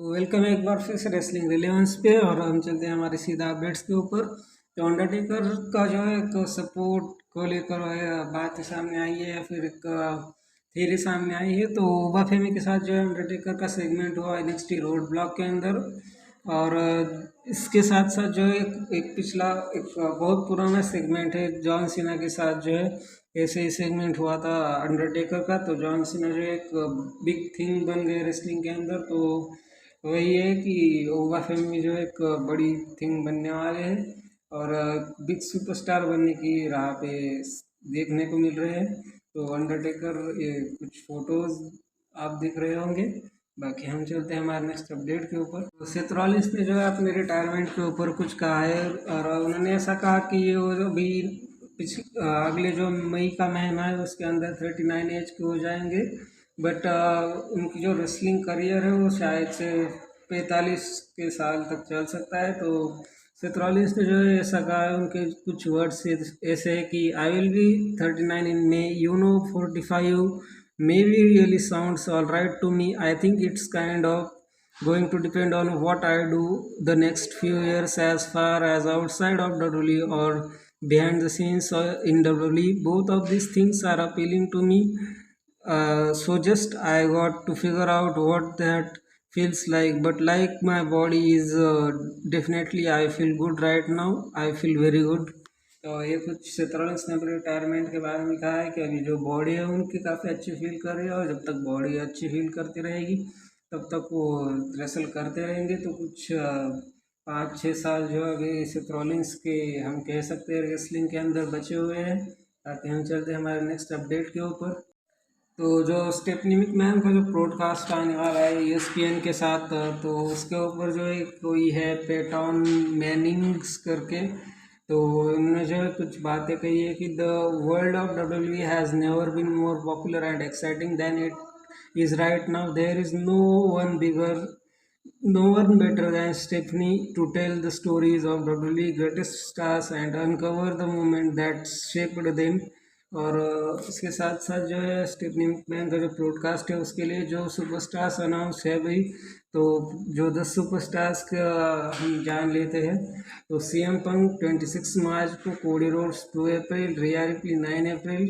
तो वेलकम एक बार फिर से रेसलिंग रिलेवेंस पे। और हम चलते हैं हमारे सीधा अपडेट्स के ऊपर। तो अंडरटेकर का जो है एक सपोर्ट को लेकर बात सामने आई है या फिर एक थ्योरी सामने आई है। तो बाफेमी के साथ जो है अंडरटेकर का सेगमेंट हुआ NXT रोड ब्लॉक के अंदर। और इसके साथ साथ जो है एक पिछला एक बहुत पुराना सेगमेंट है जॉन सीना के साथ जो है ऐसे ही सेगमेंट हुआ था अंडरटेकर का। तो जॉन सीना जो है एक बिग थिंग बन गए रेसलिंग के अंदर। तो वही है कि ओवा फैमिली जो है एक बड़ी थिंग बनने वाले हैं और बिग सुपरस्टार बनने की राह पे देखने को मिल रहे हैं। तो अंडरटेकर ये कुछ फोटोज आप देख रहे होंगे। बाकी हम चलते हैं हमारे नेक्स्ट अपडेट के ऊपर। तो सेथ रॉलिंस ने जो है अपने रिटायरमेंट के ऊपर कुछ कहा है और उन्होंने ऐसा कहा कि ये वो जो अभी अगले जो मई का महीना है उसके अंदर 39 एज के हो जाएंगे। बट उनकी जो रेसलिंग करियर है वो शायद से 45 के साल तक चल सकता है। तो सेथ रॉलिंस ने जो है ऐसा कहा है, उनके कुछ वर्ड्स ऐसे है कि I will be 39 in may, 45 maybe really sounds all right to me. I think it's kind of going to depend on what I do the next few years as far as outside of WWE or behind the scenes in WWE. Both of these things are appealing to me. So just I got to figure out what that feels like. But like my body is definitely I feel good right now. I feel very good. तो ये कुछ Seth Rollins ने अपने retirement के बारे में कहा है कि अभी जो बॉडी है उनकी काफ़ी अच्छी फील कर रही है और जब तक बॉडी अच्छी फील करती रहेगी तब तक वो रेसल करते रहेंगे। तो कुछ 5-6 साल जो अभी सेथरॉलिंस के हम कह सकते हैं रेसलिंग के अंदर बचे हुए हैं। ताकि हम चलते हैं हमारे नेक्स्ट अपडेट के ऊपर। तो जो स्टेफनी मैकमैन का जो पॉडकास्ट आने वाला है ESPN के साथ, तो उसके ऊपर जो एक कोई है पेटॉन मैनिंग्स करके। तो उन्होंने जो है कुछ बातें कही है कि the world of WWE has never been more popular and exciting than it is right now. There is no one better than Stephanie to tell the stories of WWE greatest stars and uncover the moment that shaped them। और इसके साथ साथ जो है Stephanie McMahon का जो podcast है उसके लिए जो सुपरस्टार्स अनाउंस है भाई। तो जो 10 सुपरस्टार्स का हम जान लेते हैं। तो CM पंक 26 मार्च को, कोडी रोड्स 2 अप्रैल, रिया रिप्ली 9 अप्रैल,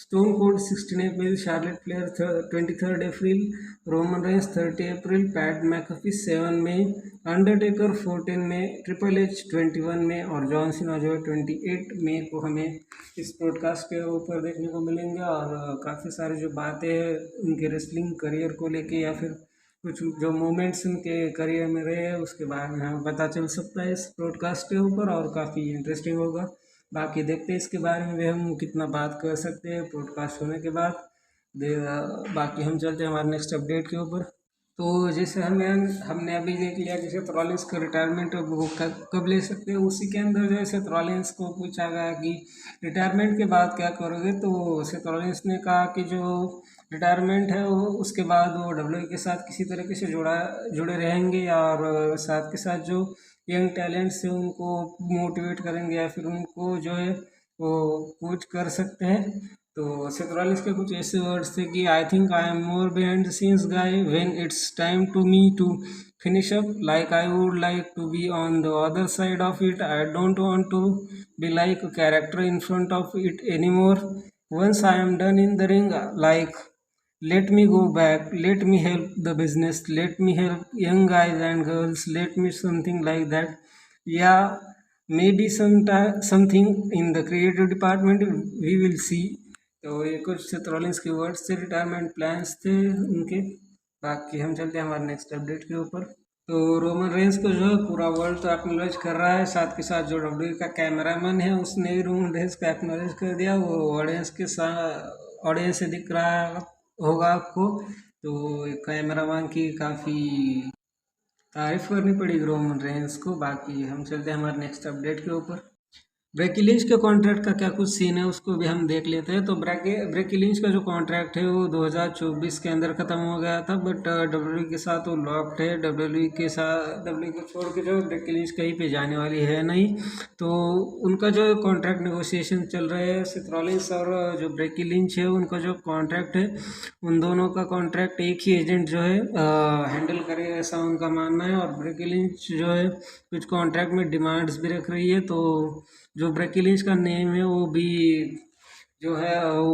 स्टोन कोल्ड 16 अप्रैल, शार्लेट फ्लेयर 23 अप्रैल, रोमन रेंस 30 अप्रैल, पैट मैकफी 7 मई, अंडरटेकर 14 मई, ट्रिपल एच 21 मई और जॉन सीना जो है 28 मई को हमें इस पॉडकास्ट के ऊपर देखने को मिलेंगे। और काफ़ी सारी जो बातें हैं उनके रेसलिंग करियर को लेके या फिर कुछ जो मोमेंट्स उनके करियर में रहे हैं उसके बारे में हमें पता चल सकता है इस पॉडकास्ट के ऊपर और काफ़ी इंटरेस्टिंग होगा। बाकी देखते हैं इसके बारे में भी हम कितना बात कर सकते हैं पॉडकास्ट होने के बाद। बाकी हम चलते हैं हमारे नेक्स्ट अपडेट के ऊपर। तो जैसे हमने अभी देख लिया कि सेथ रॉलिंस का रिटायरमेंट वो कब ले सकते हैं। उसी के अंदर जो है सेथ रॉलिंस को पूछा गया कि रिटायरमेंट के बाद क्या करोगे। तो सेथ रॉलिंस ने कहा कि जो रिटायरमेंट है वो उसके बाद वो WWE के साथ किसी तरीके से जुड़े रहेंगे और साथ के साथ जो यंग टैलेंट्स है उनको मोटिवेट करेंगे या फिर उनको जो है वो कोच कर सकते हैं। तो सेथ रॉलिंस के कुछ ऐसे वर्ड्स थे कि I think I am more behind the scenes guy when it's time to me to finish up, like I would like to be on the other side of it. I don't want to be like a character in front of it anymore. Once I am done in the ring, like, let me go back, let me help the business, let me help young guys and girls, let me something like that. Yeah, maybe something in the creative department, we will see। तो ये कुछ Seth Rollins के words थे, retirement plans थे उनके। बाकी हम चलते हैं हमारे नेक्स्ट अपडेट के ऊपर। तो रोमन रेंस को जो है पूरा वर्ल्ड तो एक्नॉलेज कर रहा है, साथ के साथ जो WWE का कैमरामैन है उसने भी रोमन रेंस को एक्नॉलेज कर दिया। वो ऑडियंस के साथ ऑडियंस से दिख रहा होगा आपको। तो कैमरामैन की काफ़ी तारीफ करनी पड़ी रोमन रेंस को। बाकी हम चलते हैं हमारे नेक्स्ट अपडेट के ऊपर। ब्रेकी लिंच के कॉन्ट्रैक्ट का क्या कुछ सीन है उसको भी हम देख लेते हैं। तो ब्रेकी लिंच का जो कॉन्ट्रैक्ट है वो 2024 के अंदर ख़त्म हो गया था, बट डब्ल्यूडब्ल्यूई के साथ वो लॉक्ड है। डब्ल्यूडब्ल्यूई को छोड़ के जो ब्रेकी लिंच कहीं पे जाने वाली है नहीं। तो उनका जो कॉन्ट्रैक्ट नेगोशिएशन चल रहे हैं, सेथ रॉलिंस और जो ब्रेकी लिंच है उनका जो कॉन्ट्रैक्ट है, उन दोनों का कॉन्ट्रैक्ट एक ही एजेंट जो है हैंडल करेगा, ऐसा उनका मानना है। और ब्रेकी लिंच जो है कुछ कॉन्ट्रैक्ट में डिमांड्स भी रख रही है, तो जो ब्रेकिलिंच का नेम है वो भी जो है वो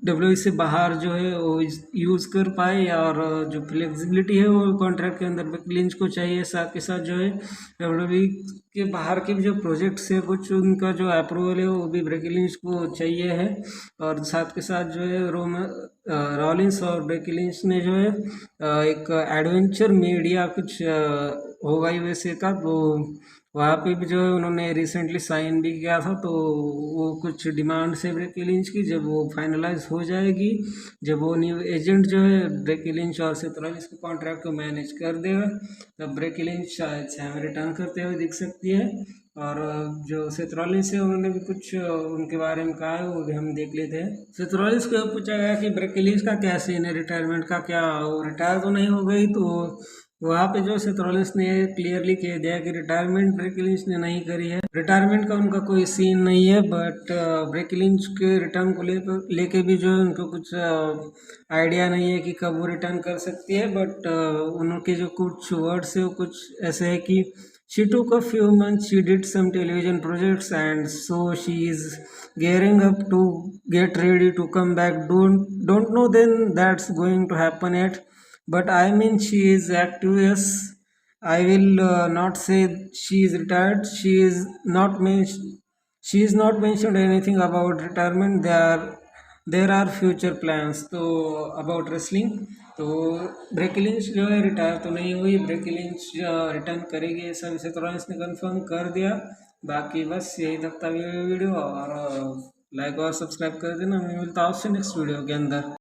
डब्ल्यू से बाहर जो है वो यूज़ कर पाए, और जो फ्लेक्सिबिलिटी है वो कॉन्ट्रैक्ट के अंदर ब्रेकिलिंच को चाहिए। साथ के साथ जो है डब्ल्यू के बाहर के भी जो प्रोजेक्ट्स है कुछ उनका जो अप्रूवल है वो भी ब्रेकिलिंच को चाहिए है। और साथ के साथ जो है रॉलिंस और ब्रेकिलिंच ने जो है एक एडवेंचर मीडिया कुछ होगा यूएसए का, तो वहाँ पे भी जो है उन्होंने रिसेंटली साइन भी किया था। तो वो कुछ डिमांड्स है ब्रेकी लिंच की, जब वो फाइनलाइज हो जाएगी, जब वो न्यू एजेंट जो है ब्रेकी लिंच और सेथ रॉलिंस के कॉन्ट्रैक्ट को मैनेज कर देगा, तब ब्रेकी लिंच शायद से हमें रिटर्न करते हुए दिख सकती है। और जो सेथ रॉलिंस है उन्होंने भी कुछ उनके बारे में कहा है, वो भी हम देख लेते हैं। सेथ रॉलिंस को पूछा गया कि ब्रेकी लिंच का क्या सीन है, रिटायरमेंट का क्या, वो रिटायर तो नहीं हो गई। तो वहाँ पे जो सेथ रॉलिंस ने क्लियरली कह दिया कि रिटायरमेंट ब्रेकी लिंच ने नहीं करी है, रिटायरमेंट का उनका कोई सीन नहीं है। बट ब्रेकी लिंच के रिटर्न को लेके भी जो है उनको कुछ आइडिया नहीं है कि कब वो रिटर्न कर सकती है। बट उनके जो कुछ वर्ड्स है वो कुछ ऐसे है कि she took a few months, she did some television projects, and so she is gearing up to get ready to come back. Don't know then that's going to happen yet, but I mean she is active. Yes, I will not say she is retired. She is not mentioned anything about retirement. There are future plans तो about wrestling. तो ब्रेकी lynch जो है retire तो नहीं हुई, ब्रेकी lynch return करेगी ऐसा विषय तो इसने कंफर्म कर दिया। बाकी बस यही तक था वीडियो, और लाइक और सब्सक्राइब कर देना। मैं मिलता हूँ आपसे नेक्स्ट वीडियो के अंदर।